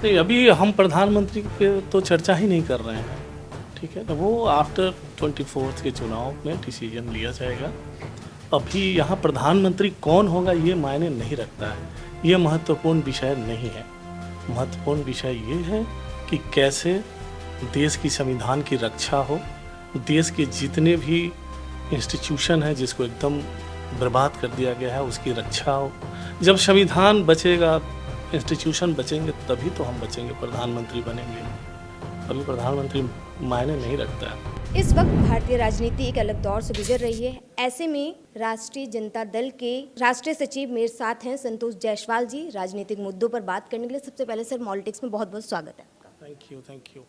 नहीं, अभी हम प्रधानमंत्री पे तो चर्चा ही नहीं कर रहे हैं, ठीक है ना। वो आफ्टर 24 के चुनाव में डिसीजन लिया जाएगा। अभी यहाँ प्रधानमंत्री कौन होगा ये मायने नहीं रखता है, ये महत्वपूर्ण विषय नहीं है। महत्वपूर्ण विषय ये है कि कैसे देश की संविधान की रक्षा हो, देश के जितने भी इंस्टीट्यूशन हैं जिसको एकदम बर्बाद कर दिया गया है उसकी रक्षा हो। जब संविधान बचेगा, इंस्टीट्यूशन बचेंगे, तभी तो हम बचेंगे, प्रधानमंत्री बनेंगे। अभी प्रधानमंत्री मायने नहीं रखता है। इस वक्त भारतीय राजनीति एक अलग दौर से गुजर रही है। ऐसे में राष्ट्रीय जनता दल के राष्ट्रीय सचिव मेरे साथ हैं संतोष जायसवाल जी। राजनीतिक मुद्दों पर बात करने के लिए सबसे पहले सर मॉलिटिक्स में बहुत बहुत स्वागत है आपका। Thank you.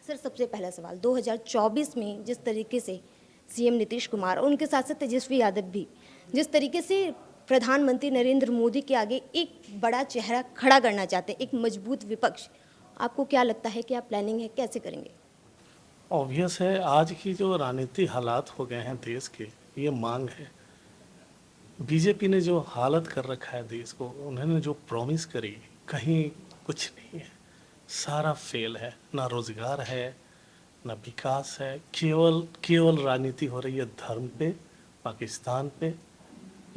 सर सबसे पहला सवाल, 2024 में जिस तरीके से सीएम नीतीश कुमार और उनके साथ साथ तेजस्वी यादव भी जिस तरीके से प्रधानमंत्री नरेंद्र मोदी के आगे एक बड़ा चेहरा खड़ा करना चाहते हैं, एक मजबूत विपक्ष, आपको क्या लगता है कि आप प्लानिंग है कैसे करेंगे? ऑब्वियस है, आज की जो राजनीतिक हालात हो गए हैं देश के, ये मांग है। बीजेपी ने जो हालत कर रखा है देश को, उन्होंने जो प्रॉमिस करी, कहीं कुछ नहीं है, सारा फेल है। ना रोजगार है, ना विकास है, केवल राजनीति हो रही है धर्म पे, पाकिस्तान पे।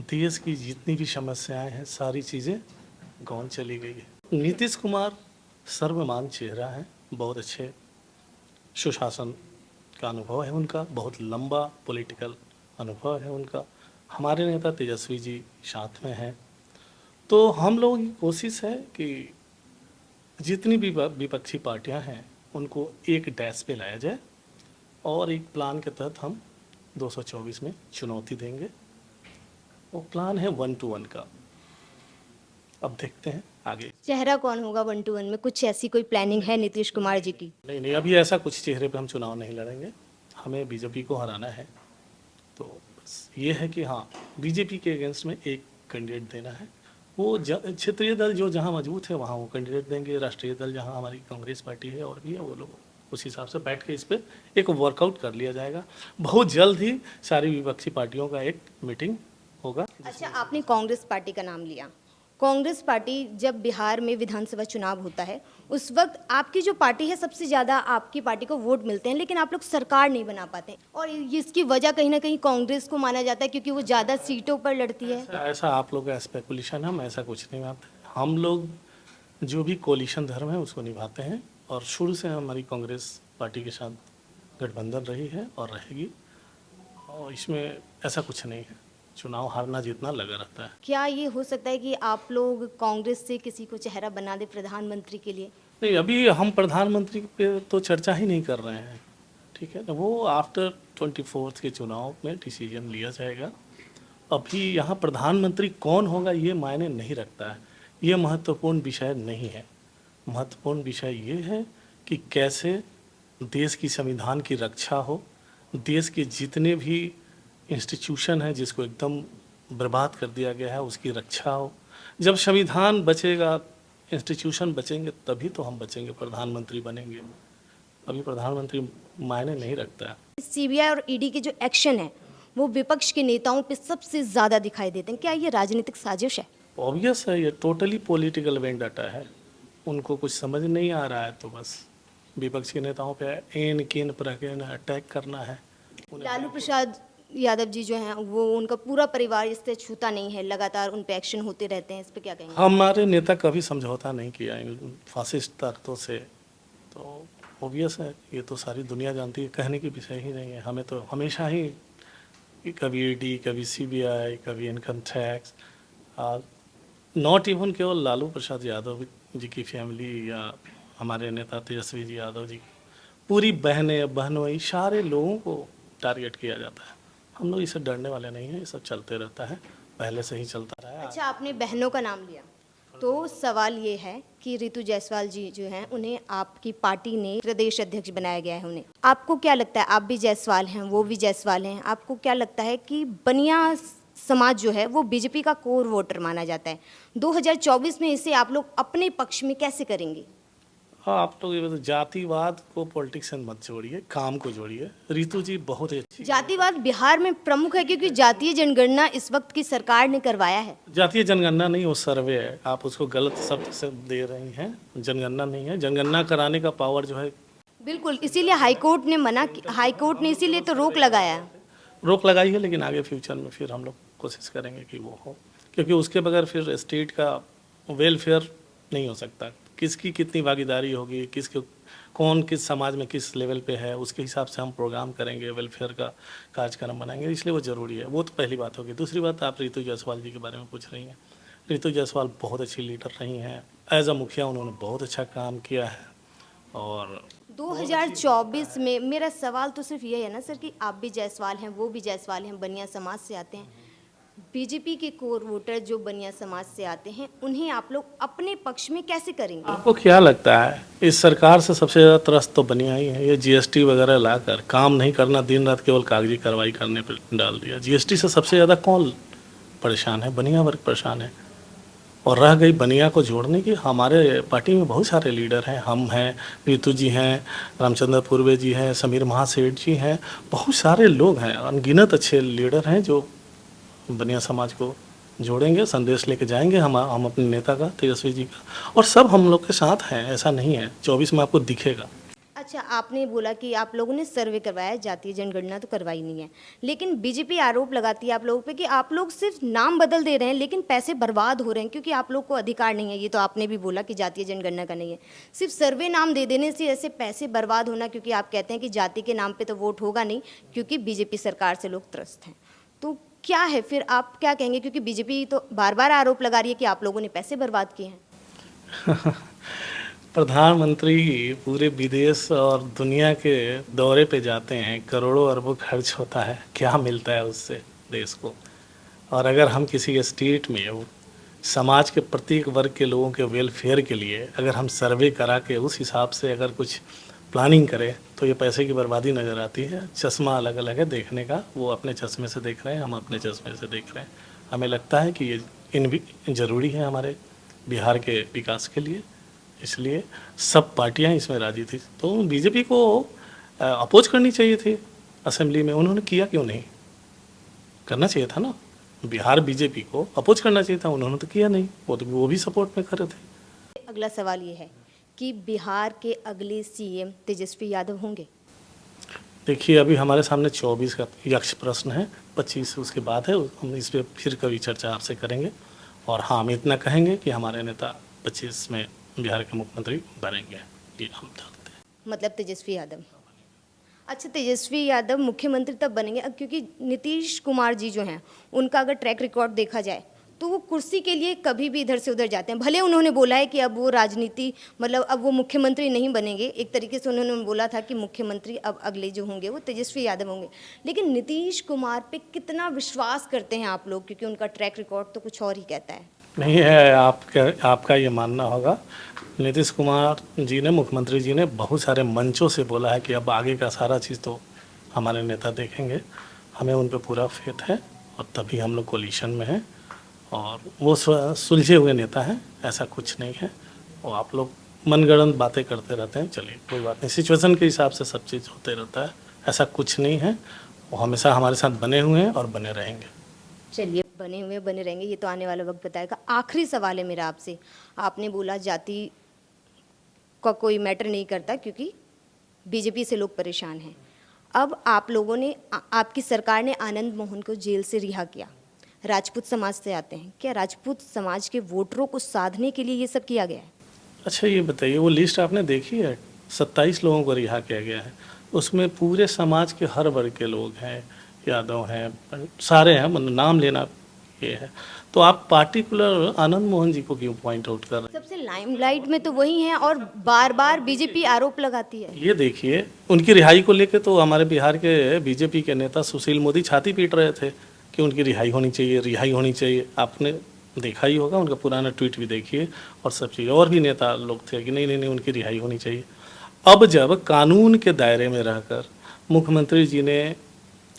देश की जितनी भी समस्याएं हैं सारी चीज़ें गौन चली गई है। नीतीश कुमार सर्वमान्य चेहरा है, बहुत अच्छे सुशासन का अनुभव है उनका, बहुत लंबा पॉलिटिकल अनुभव है उनका। हमारे नेता तेजस्वी जी साथ में हैं। तो हम लोगों की कोशिश है कि जितनी भी विपक्षी पार्टियां हैं उनको एक डैश पे लाया जाए और एक प्लान के तहत हम 224 में चुनौती देंगे। वो प्लान है 1 to 1 का। अब देखते हैं आगे। चेहरा कौन होगा 1 to 1 में? कुछ ऐसी कोई प्लानिंग है नीतीश कुमार जी की? नहीं, अभी ऐसा कुछ चेहरे पे हम चुनाव नहीं लड़ेंगे। हमें बीजेपी को हराना है। तो बस ये है कि हाँ, बीजेपी के अगेंस्ट में एक कैंडिडेट देना है। वो क्षेत्रीय दल जो जहाँ मजबूत है वहाँ वो कैंडिडेट देंगे। राष्ट्रीय दल जहाँ हमारी कांग्रेस पार्टी है और भी है, वो लोग उस हिसाब से बैठ के इस पर एक वर्कआउट कर लिया जाएगा। बहुत जल्द ही सारी विपक्षी पार्टियों का एक मीटिंग होगा। अच्छा, आपने कांग्रेस पार्टी का नाम लिया। कांग्रेस पार्टी जब बिहार में विधानसभा चुनाव होता है उस वक्त आपकी जो पार्टी है सबसे ज़्यादा आपकी पार्टी को वोट मिलते हैं, लेकिन आप लोग सरकार नहीं बना पाते और इसकी वजह कहीं ना कहीं कांग्रेस को माना जाता है क्योंकि वो ज़्यादा सीटों पर लड़ती है। ऐसा आप लोग का स्पेकुलेशन है, हम ऐसा कुछ नहीं मानते। हम लोग जो भी कोलिशन धर्म है उसको निभाते हैं और शुरू से हमारी कांग्रेस पार्टी के साथ गठबंधन रही है और रहेगी, और इसमें ऐसा कुछ नहीं है। चुनाव हारना जीतना लगा रहता है। क्या ये हो सकता है कि आप लोग कांग्रेस से किसी को चेहरा बना दे प्रधानमंत्री के लिए? नहीं, अभी हम प्रधानमंत्री पे तो चर्चा ही नहीं कर रहे हैं, ठीक है ना। वो आफ्टर 24 के चुनाव में डिसीजन लिया जाएगा। अभी यहाँ प्रधानमंत्री कौन होगा ये मायने नहीं रखता है, ये महत्वपूर्ण विषय नहीं है। महत्वपूर्ण विषय ये है कि कैसे देश की संविधान की रक्षा हो, देश के जितने भी इंस्टीट्यूशन हैं जिसको एकदम बर्बाद कर दिया गया है उसकी रक्षा हो। जब संविधान बचेगा, इंस्टीट्यूशन बचेंगे, तभी तो हम बचेंगे, प्रधानमंत्री बनेंगे। अभी प्रधानमंत्री मायने नहीं रखता है। सीबीआई और ईडी के जो एक्शन है वो विपक्ष के नेताओं पे सबसे ज़्यादा दिखाई देते हैं। क्या ये राजनीतिक साजिश है? ऑब्वियस है, ये टोटली पॉलिटिकल वेंडटा है। उनको कुछ समझ नहीं आ रहा है तो बस विपक्ष के नेताओं पे एन केन प्रकेन अटैक करना है। लालू प्रसाद यादव जी जो हैं वो, उनका पूरा परिवार इससे छूता नहीं है, लगातार उन पे एक्शन होते रहते हैं, इस पे क्या कहेंगे? हमारे नेता कभी समझौता नहीं किया इन फासिस्ट ताकतों से। तो ऑब्वियस है, ये तो सारी दुनिया जानती है, कहने की विषय ही नहीं है। हमें तो हमेशा ही कभी ईडी, कभी सीबीआई, कभी इनकम टैक्स, नॉट इवन केवल लालू प्रसाद यादव जी की फैमिली या हमारे नेता तेजस्वी जी यादव जी, पूरी बहनोई सारे लोगों को टारगेट किया जाता है। हम लोग इससे डरने वाले नहीं हैं, ये सब चलते रहता है, पहले से ही चलता रहा है। अच्छा, आपने बहनों का नाम लिया तो सवाल ये है कि रितु जायसवाल जी जो हैं उन्हें आपकी पार्टी ने प्रदेश अध्यक्ष बनाया गया है उन्हें। आपको क्या लगता है, आप भी जायसवाल हैं, वो भी जायसवाल हैं, आपको क्या लगता है कि बनिया समाज जो है वो बीजेपी का कोर वोटर माना जाता है, 2024 में इसे आप लोग अपने पक्ष में कैसे करेंगे? हाँ, आप लोग ये बताओ, जातिवाद को पॉलिटिक्स से मत जोड़िए, काम को जोड़िए। रितु जी बहुत ही अच्छी। जातिवाद बिहार में प्रमुख है क्योंकि जातीय जनगणना इस वक्त की सरकार ने करवाया है। जातीय जनगणना नहीं, वो सर्वे है, आप उसको गलत शब्द से दे रही हैं। जनगणना नहीं है, जनगणना कराने का पावर जो है। बिल्कुल, इसीलिए हाईकोर्ट ने इसीलिए तो रोक लगाया है। रोक लगाई है, लेकिन आगे फ्यूचर में फिर हम लोग कोशिश करेंगे कि वो हो, क्योंकि उसके बगैर फिर स्टेट का वेलफेयर नहीं हो सकता। किसकी कितनी भागीदारी होगी, किसके कौन किस समाज में किस लेवल पे है, उसके हिसाब से हम प्रोग्राम करेंगे, वेलफेयर का कार्यक्रम बनाएंगे, इसलिए वो ज़रूरी है। वो तो पहली बात होगी। दूसरी बात, आप रितु जायसवाल जी के बारे में पूछ रही हैं। रितु जायसवाल बहुत अच्छी लीडर रही हैं। एज अ मुखिया उन्होंने बहुत अच्छा काम किया है। और 2024 में मेरा सवाल तो सिर्फ यही है ना सर कि आप भी जायसवाल हैं, वो भी जायसवाल हैं, बनिया समाज से आते हैं। बीजेपी के कोर वोटर जो बनिया समाज से आते हैं, उन्हें आप लोग अपने पक्ष में कैसे करेंगे? आपको क्या लगता है, इस सरकार से सबसे ज़्यादा त्रस्त तो बनिया ही है। ये जीएसटी वगैरह लाकर काम नहीं करना, दिन रात केवल कागजी कार्रवाई करने पर डाल दिया। जीएसटी से सबसे ज़्यादा कौन परेशान है? बनिया वर्ग परेशान है। और रह गई बनिया को जोड़ने की, हमारे पार्टी में बहुत सारे लीडर हैं। हम हैं, रितु जी हैं, रामचंद्र पूर्वे जी हैं, समीर महासेठ जी हैं, बहुत सारे लोग हैं, अनगिनत अच्छे लीडर हैं जो बनिया समाज को जोड़ेंगे, संदेश लेके जाएंगे हम अपने नेता का, तेजस्वी जी का। और सब हम लोग के साथ हैं, ऐसा नहीं है। 24 में आपको दिखेगा। अच्छा, आपने बोला कि आप लोगों ने सर्वे करवाया, जातीय जनगणना तो करवाई नहीं है, लेकिन बीजेपी आरोप लगाती है आप लोगों पे कि आप लोग सिर्फ नाम बदल दे रहे हैं लेकिन पैसे बर्बाद हो रहे हैं, क्योंकि आप लोग को अधिकार नहीं है। ये तो आपने भी बोला कि जातीय जनगणना का नहीं है। सिर्फ सर्वे नाम दे देने से ऐसे पैसे बर्बाद होना, क्योंकि आप कहते हैं कि जाति के नाम पे तो वोट होगा नहीं, क्योंकि बीजेपी सरकार से लोग त्रस्त हैं। तो क्या है फिर, आप क्या कहेंगे? क्योंकि बीजेपी तो बार बार आरोप लगा रही है कि आप लोगों ने पैसे बर्बाद किए हैं। प्रधानमंत्री पूरे विदेश और दुनिया के दौरे पे जाते हैं, करोड़ों अरबों खर्च होता है, क्या मिलता है उससे देश को? और अगर हम किसी स्टेट में वो समाज के प्रत्येक वर्ग के लोगों के वेलफेयर के लिए अगर हम सर्वे करा के उस हिसाब से अगर कुछ प्लानिंग करें, तो ये पैसे की बर्बादी नज़र आती है। चश्मा अलग अलग है देखने का, वो अपने चश्मे से देख रहे हैं, हम अपने चश्मे से देख रहे हैं। हमें लगता है कि ये ज़रूरी है हमारे बिहार के विकास के लिए, इसलिए सब पार्टियां इसमें राजी थी। तो बीजेपी को अपोज करनी चाहिए थी असेंबली में, उन्होंने किया क्यों नहीं? करना चाहिए था ना, बिहार बीजेपी को अपोज करना चाहिए था, उन्होंने तो किया नहीं। वो भी सपोर्ट में खड़े थे। अगला सवाल ये है कि बिहार के अगले सीएम तेजस्वी यादव होंगे? देखिए, अभी हमारे सामने 24 का यक्ष प्रश्न है, 25 उसके बाद है। हम इस पर फिर कभी चर्चा आपसे करेंगे। और हाँ, हम इतना कहेंगे कि हमारे नेता 25 में बिहार के मुख्यमंत्री बनेंगे, ये हम जानते हैं। मतलब तेजस्वी यादव। अच्छा, तेजस्वी यादव मुख्यमंत्री तब बनेंगे क्योंकि नीतीश कुमार जी जो हैं, उनका अगर ट्रैक रिकॉर्ड देखा जाए तो वो कुर्सी के लिए कभी भी इधर से उधर जाते हैं। भले उन्होंने बोला है कि अब वो राजनीति, मतलब अब वो मुख्यमंत्री नहीं बनेंगे, एक तरीके से उन्होंने बोला था कि मुख्यमंत्री अब अगले जो होंगे वो तेजस्वी यादव होंगे, लेकिन नीतीश कुमार पे कितना विश्वास करते हैं आप लोग? क्योंकि उनका ट्रैक रिकॉर्ड तो कुछ और ही कहता है। नहीं है, आपका ये मानना होगा। नीतीश कुमार जी ने, मुख्यमंत्री जी ने बहुत सारे मंचों से बोला है कि अब आगे का सारा चीज़ तो हमारे नेता देखेंगे। हमें उन पर पूरा फेथ है और तभी हम लोग कोलिशन में हैं। और वो सुलझे हुए नेता हैं, ऐसा कुछ नहीं है। और आप लोग मनगढ़ंत बातें करते रहते हैं, चलिए कोई बात नहीं, सिचुएशन के हिसाब से सब चीज़ होते रहता है, ऐसा कुछ नहीं है। वो हमेशा हमारे साथ बने हुए हैं और बने रहेंगे। चलिए, बने रहेंगे, ये तो आने वाला वक्त बताएगा। आखिरी सवाल है मेरा आपसे। आपने बोला जाति का कोई मैटर नहीं करता क्योंकि बीजेपी से लोग परेशान हैं। अब आप लोगों ने, आपकी सरकार ने आनंद मोहन को जेल से रिहा किया, राजपूत समाज से आते हैं। क्या राजपूत समाज के वोटरों को साधने के लिए ये सब किया गया है? अच्छा, ये बताइए, वो लिस्ट आपने देखी है? 27 लोगों को रिहा किया गया है, उसमें पूरे समाज के हर वर्ग के लोग हैं, यादव हैं, सारे हैं, मतलब नाम लेना ये है। तो आप पार्टिकुलर आनंद मोहन जी को क्यों पॉइंट आउट कर रहे हैं? सबसे लाइमलाइट में तो वही हैं और बार बार बीजेपी आरोप लगाती है। ये देखिए, उनकी रिहाई को लेकर तो हमारे बिहार के बीजेपी के नेता सुशील मोदी छाती पीट रहे थे कि उनकी रिहाई होनी चाहिए, रिहाई होनी चाहिए। आपने देखा ही होगा, उनका पुराना ट्वीट भी देखिए और सब चीज़। और भी नेता लोग थे कि नहीं नहीं नहीं, उनकी रिहाई होनी चाहिए। अब जब कानून के दायरे में रहकर मुख्यमंत्री जी ने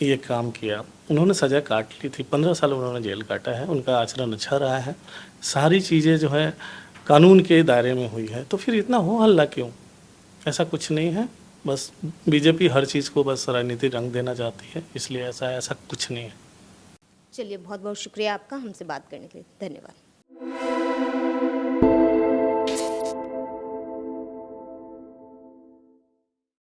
ये काम किया, उन्होंने सज़ा काट ली थी, 15 साल उन्होंने जेल काटा है, उनका आचरण अच्छा रहा है, सारी चीज़ें जो है कानून के दायरे में हुई है, तो फिर इतना हो हल्ला क्यों? ऐसा कुछ नहीं है, बस बीजेपी हर चीज़ को बस राजनीति रंग देना चाहती है, इसलिए ऐसा कुछ नहीं है। चलिए, बहुत बहुत शुक्रिया आपका हमसे बात करने के लिए। धन्यवाद।